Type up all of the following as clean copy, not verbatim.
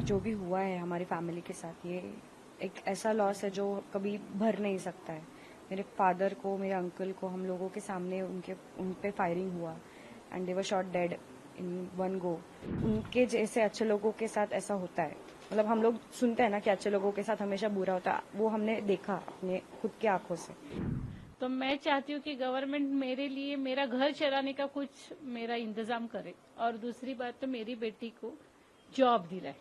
जो भी हुआ है हमारी फैमिली के साथ, ये एक ऐसा लॉस है जो कभी भर नहीं सकता है। मेरे फादर को, मेरे अंकल को, हम लोगों के सामने उन पे फायरिंग हुआ and they were shot dead in one go. उनके जैसे अच्छे लोगों के साथ ऐसा होता है। मतलब हम लोग सुनते हैं ना कि अच्छे लोगों के साथ हमेशा बुरा होता है, वो हमने देखा अपने खुद की आंखों से। तो मैं चाहती हूँ कि गवर्नमेंट मेरे लिए मेरा घर चलाने का कुछ मेरा इंतजाम करे, और दूसरी बात तो मेरी बेटी को जॉब दिलाए।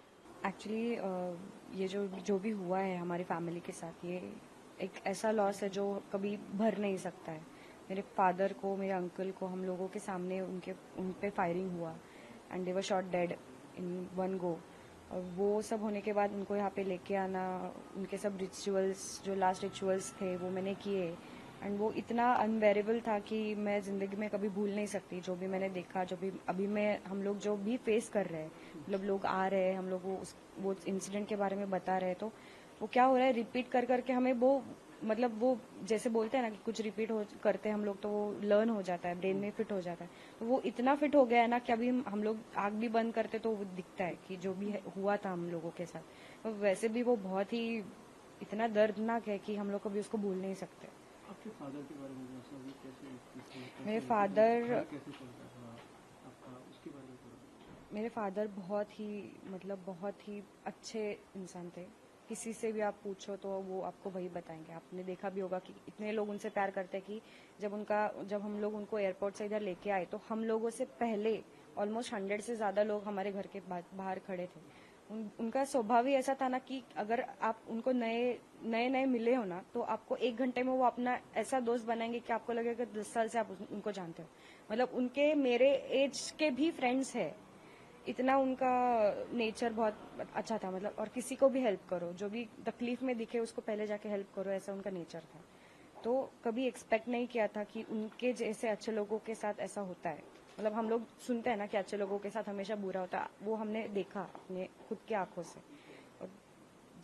एक्चुअली ये जो भी हुआ है हमारी फैमिली के साथ, ये एक ऐसा लॉस है जो कभी भर नहीं सकता है। मेरे फादर को, मेरे अंकल को, हम लोगों के सामने उन पे फायरिंग हुआ and they were shot dead in one go. और वो सब होने के बाद उनको यहाँ पे लेके आना, उनके सब रिचुअल्स, जो लास्ट रिचुअल्स थे वो मैंने किए एंड वो इतना अनबेरेबल था कि मैं जिंदगी में कभी भूल नहीं सकती। जो भी मैंने देखा, जो भी अभी मैं हम लोग जो भी फेस कर रहे हैं, मतलब लोग आ रहे हैं, हम लोग वो इंसिडेंट के बारे में बता रहे हैं, तो वो क्या हो रहा है, रिपीट कर करके हमें वो, मतलब वो जैसे बोलते हैं ना कि कुछ रिपीट करते हैं हम लोग तो वो लर्न हो जाता है, ब्रेन में फिट हो जाता है। तो वो इतना फिट हो गया है ना कि अभी हम लोग आग भी बंद करते तो वो दिखता है कि जो भी हुआ था हम लोगों के साथ। तो वैसे भी वो बहुत ही इतना दर्दनाक है कि हम लोग कभी उसको भूल नहीं सकते। आपके फादर के बारे में मेरे फादर कैसे चलता था आपका, उसके बारे में थोड़ा। मेरे फादर बहुत ही, मतलब बहुत ही अच्छे इंसान थे। किसी से भी आप पूछो तो वो आपको वही बताएंगे। आपने देखा भी होगा कि इतने लोग उनसे प्यार करते हैं कि जब हम लोग उनको एयरपोर्ट से इधर लेके आए तो हम लोगों से पहले ऑलमोस्ट 100 से ज्यादा लोग हमारे घर के बाहर खड़े थे। उनका स्वभाव ही ऐसा था ना कि अगर आप उनको नए नए मिले हो ना तो आपको 1 घंटे में वो अपना ऐसा दोस्त बनाएंगे कि आपको लगेगा 10 साल से आप उनको जानते हो। मतलब उनके मेरे एज के भी फ्रेंड्स है। इतना उनका नेचर बहुत अच्छा था। मतलब और किसी को भी हेल्प करो, जो भी तकलीफ में दिखे उसको पहले जाके हेल्प करो, ऐसा उनका नेचर था। तो कभी एक्सपेक्ट नहीं किया था कि उनके जैसे अच्छे लोगों के साथ ऐसा होता है। मतलब हम लोग सुनते हैं ना कि अच्छे लोगों के साथ हमेशा बुरा होता है, वो हमने देखा अपने खुद की आंखों से। और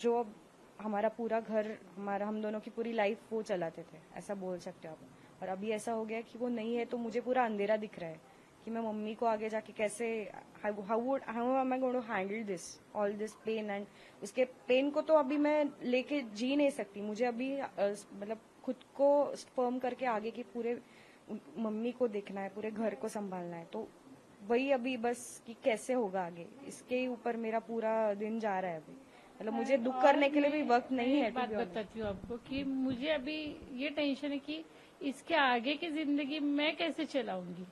जो अब हमारा पूरा घर, हम दोनों की पूरी लाइफ वो चलाते थे, ऐसा बोल सकते हो आप। और अभी ऐसा हो गया कि वो नहीं है तो मुझे पूरा अंधेरा दिख रहा है कि मैं मम्मी को आगे जाके कैसे, how am I going to handle this all this pain. And उसके पेन को तो अभी मैं लेके जी नहीं सकती। मुझे अभी मतलब खुद को फर्म करके आगे की पूरे मम्मी को देखना है, पूरे घर को संभालना है। तो वही अभी बस कि कैसे होगा आगे, इसके ही ऊपर मेरा पूरा दिन जा रहा है अभी। मतलब मुझे दुख करने के लिए भी वक्त नहीं है। एक बात बताती हूँ आपको कि मुझे अभी ये टेंशन है कि इसके आगे की जिंदगी मैं कैसे चलाऊंगी।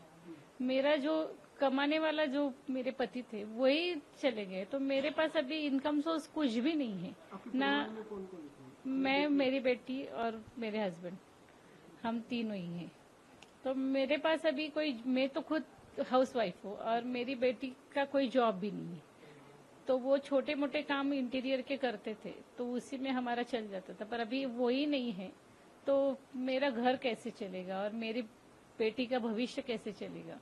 मेरा जो कमाने वाला जो मेरे पति थे वही चले गए, तो मेरे पास अभी इनकम सोर्स कुछ भी नहीं है ना। कौन कौन थे? मैं, मेरी बेटी और मेरे हस्बैंड, हम तीनों ही हैं। तो मेरे पास अभी कोई, मैं तो खुद हाउस वाइफ हूँ और मेरी बेटी का कोई जॉब भी नहीं है। तो वो छोटे मोटे काम इंटीरियर के करते थे तो उसी में हमारा चल जाता था, पर अभी वो ही नहीं है। तो मेरा घर कैसे चलेगा और मेरी बेटी का भविष्य कैसे चलेगा,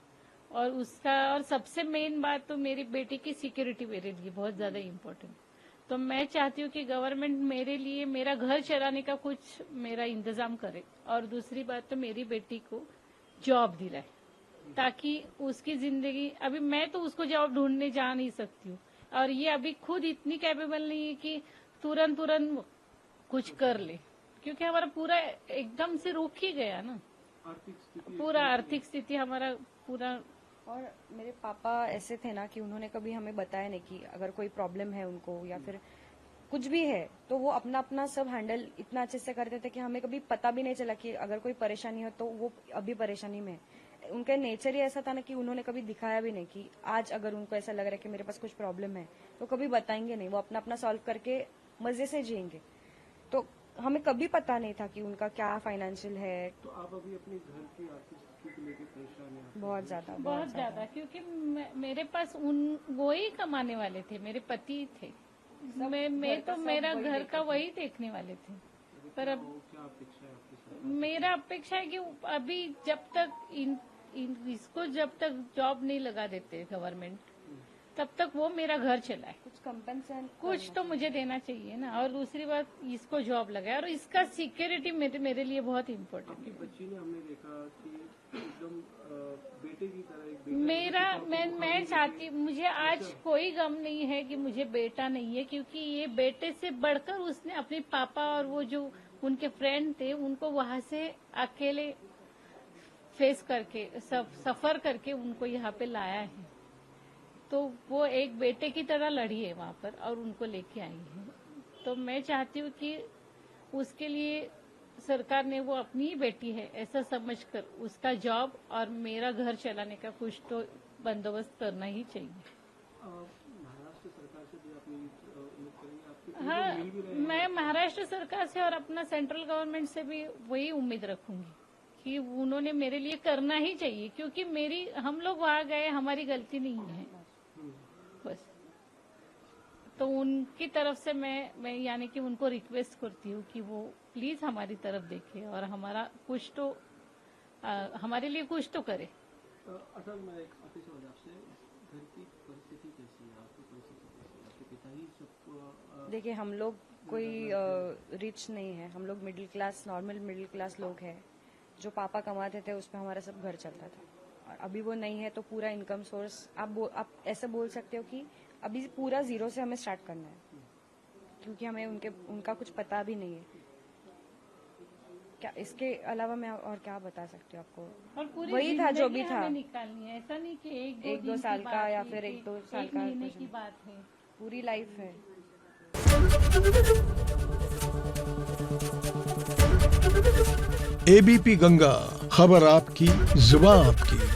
और उसका, और सबसे मेन बात तो मेरी बेटी की सिक्योरिटी मेरे लिए बहुत ज्यादा इम्पोर्टेंट। तो मैं चाहती हूँ कि गवर्नमेंट मेरे लिए मेरा घर चलाने का कुछ मेरा इंतजाम करे, और दूसरी बात तो मेरी बेटी को जॉब दिलाए, ताकि उसकी जिंदगी, अभी मैं तो उसको जॉब ढूंढने जा नहीं सकती हूँ, और ये अभी खुद इतनी कैपेबल नहीं है कि तुरंत तुरंत कुछ कर ले, क्योंकि हमारा पूरा एकदम से रुक ही गया ना, आर्थिक स्थिति पूरा आर्थिक स्थिति हमारा पूरा। और मेरे पापा ऐसे थे ना कि उन्होंने कभी हमें बताया नहीं कि अगर कोई प्रॉब्लम है उनको या फिर कुछ भी है तो वो अपना अपना सब हैंडल इतना अच्छे से करते थे कि हमें कभी पता भी नहीं चला कि अगर कोई परेशानी हो तो वो अभी परेशानी में है। उनका नेचर ही ऐसा था ना कि उन्होंने कभी दिखाया भी नहीं कि आज अगर उनको ऐसा लग रहा है कि मेरे पास कुछ प्रॉब्लम है तो कभी बताएंगे नहीं। वो अपना अपना सॉल्व करके मजे से जिएंगे। तो हमें कभी पता नहीं था कि उनका क्या फाइनेंशियल है। तो आप अभी अपने घर की आर्थिक स्थिति को लेकर परेशान हैं? बहुत ज्यादा, बहुत ज्यादा, क्योंकि मेरे पास वो ही कमाने वाले थे, मेरे पति थे। मैं तो मेरा घर का वही देखने वाले थे। पर अब क्या अपेक्षा है आपकी सरकार? मेरा अपेक्षा है कि अभी जब तक इसको जब तक जॉब नहीं लगा देते गवर्नमेंट, तब तक वो मेरा घर चलाए। कुछ कंपनसेशन कुछ तो मुझे देना चाहिए ना, और दूसरी बात इसको जॉब लगाए, और इसका सिक्योरिटी मेरे लिए बहुत इम्पोर्टेंट आपकी है। बच्ची ने हमने देखा कि एकदम बेटे की तरह एक बेटा मेरा मैं चाहती, मुझे आज कोई गम नहीं है कि मुझे बेटा नहीं है, क्योंकि ये बेटे से बढ़कर उसने अपने पापा और वो जो उनके फ्रेंड थे उनको वहां से अकेले फेस करके सफर करके उनको यहाँ पे लाया है। तो वो एक बेटे की तरह लड़ी है वहां पर और उनको लेके आई है। तो मैं चाहती हूँ कि उसके लिए सरकार ने, वो अपनी ही बेटी है ऐसा समझकर उसका जॉब और मेरा घर चलाने का कुछ तो बंदोबस्त करना ही चाहिए। महाराष्ट्र सरकार से भी आप उम्मीद करेंगे? आपके हाँ, मिल भी रहे हैं? मैं महाराष्ट्र सरकार से और अपना सेंट्रल गवर्नमेंट से भी वही उम्मीद रखूंगी कि उन्होंने मेरे लिए करना ही चाहिए, क्योंकि हम लोग वहां गए, हमारी गलती नहीं है बस। तो उनकी तरफ से मैं यानी कि उनको रिक्वेस्ट करती हूँ कि वो प्लीज हमारी तरफ देखे और हमारा कुछ तो हमारे लिए कुछ तो करे। असल में एक आखिरी सवाल आपसे, घर की परिस्थिति कैसी है? आपकी परिस्थिति कैसी है? आपके पिता ही सबको देखिए, हम लोग कोई रिच नहीं है, हम लोग middle class, normal middle class लोग हैं। जो पापा कमाते थे उस पर हमारा सब घर चलता था, और अभी वो नहीं है। तो पूरा इनकम सोर्स आप ऐसे बोल सकते हो कि अभी पूरा जीरो से हमें स्टार्ट करना है, क्योंकि हमें उनका कुछ पता भी नहीं है। क्या इसके अलावा मैं और क्या बता सकती हूँ आपको? और पूरी वही था जो भी जिंदगी था, हमें निकालनी है, ऐसा नहीं कि एक दो दो दिन साल की का बात या है, फिर एक दो साल एक का महीने कुछ की नहीं। बात है। पूरी लाइफ है। एबीपी गंगा, खबर आपकी, जुबान आपकी।